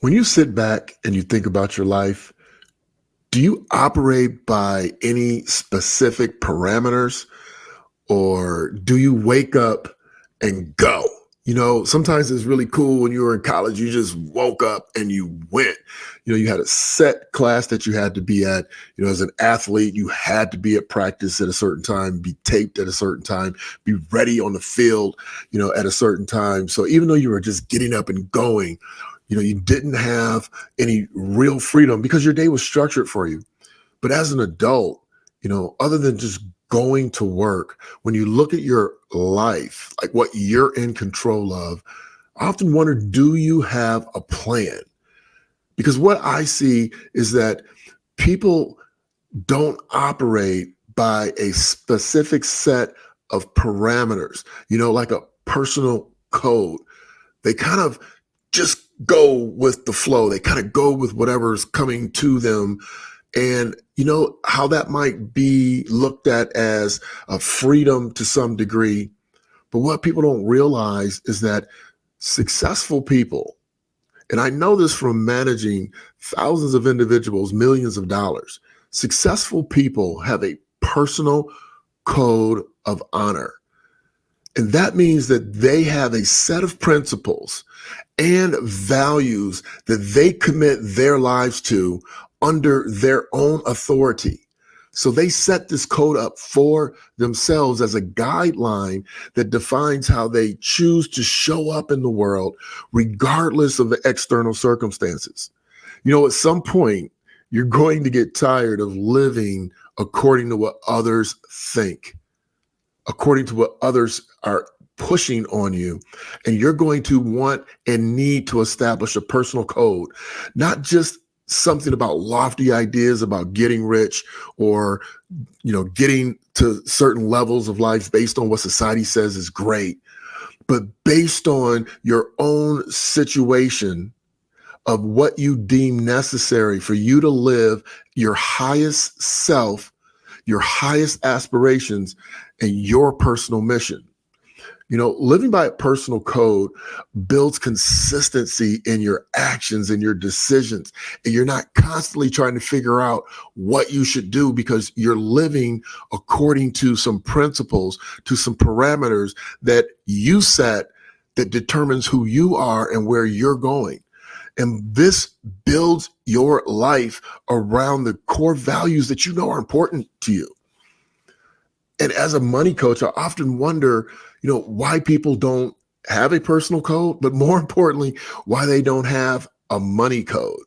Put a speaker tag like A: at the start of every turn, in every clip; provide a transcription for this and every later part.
A: When you sit back and you think about your life, do you operate by any specific parameters or do you wake up and go? Sometimes it's really cool when you were in college, you just woke up and you went. You had a set class that you had to be at. As an athlete, you had to be at practice at a certain time, be taped at a certain time, be ready on the field, at a certain time. So even though you were just getting up and going, you didn't have any real freedom because your day was structured for you. But as an adult, other than just going to work, when you look at your life, like what you're in control of, I often wonder, do you have a plan? Because what I see is that people don't operate by a specific set of parameters, like a personal code. They kind of just go with the flow. They kind of go with whatever's coming to them. And how that might be looked at as a freedom to some degree. But what people don't realize is that successful people, and I know this from managing thousands of individuals, millions of dollars, successful people have a personal code of honor. And that means that they have a set of principles and values that they commit their lives to under their own authority. So they set this code up for themselves as a guideline that defines how they choose to show up in the world, regardless of the external circumstances. At some point, you're going to get tired of living according to what others think, according to what others are pushing on you. And you're going to want and need to establish a personal code, not just something about lofty ideas about getting rich or, getting to certain levels of life based on what society says is great, but based on your own situation of what you deem necessary for you to live your highest self, your highest aspirations, and your personal mission. Living by a personal code builds consistency in your actions and your decisions. And you're not constantly trying to figure out what you should do because you're living according to some principles, to some parameters that you set that determines who you are and where you're going. And this builds your life around the core values that you know are important to you. And as a money coach, I often wonder, why people don't have a personal code, but more importantly, why they don't have a money code.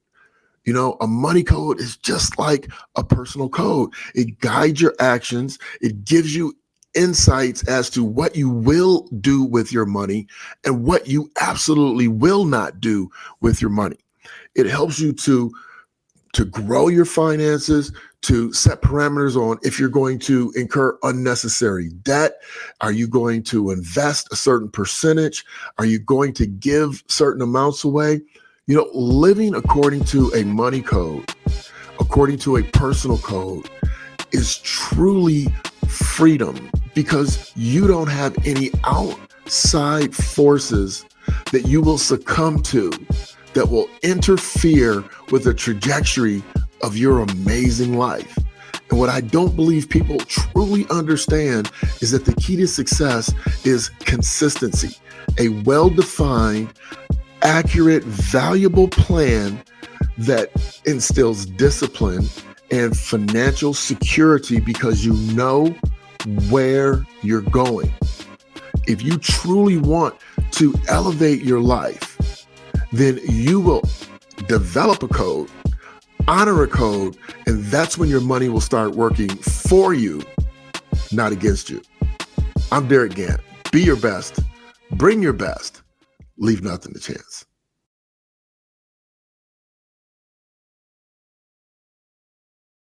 A: A money code is just like a personal code. It guides your actions. It gives you insights as to what you will do with your money and what you absolutely will not do with your money. It helps you to grow your finances, to set parameters on if you're going to incur unnecessary debt. Are you going to invest a certain percentage? Are you going to give certain amounts away? Living according to a money code, according to a personal code, is truly freedom because you don't have any outside forces that you will succumb to that will interfere with the trajectory of your amazing life. And what I don't believe people truly understand is that the key to success is consistency, a well-defined, accurate, valuable plan that instills discipline and financial security because you know where you're going. If you truly want to elevate your life, then you will develop a code, honor a code, and that's when your money will start working for you, not against you. I'm Derick Gant. Be your best. Bring your best. Leave nothing to chance.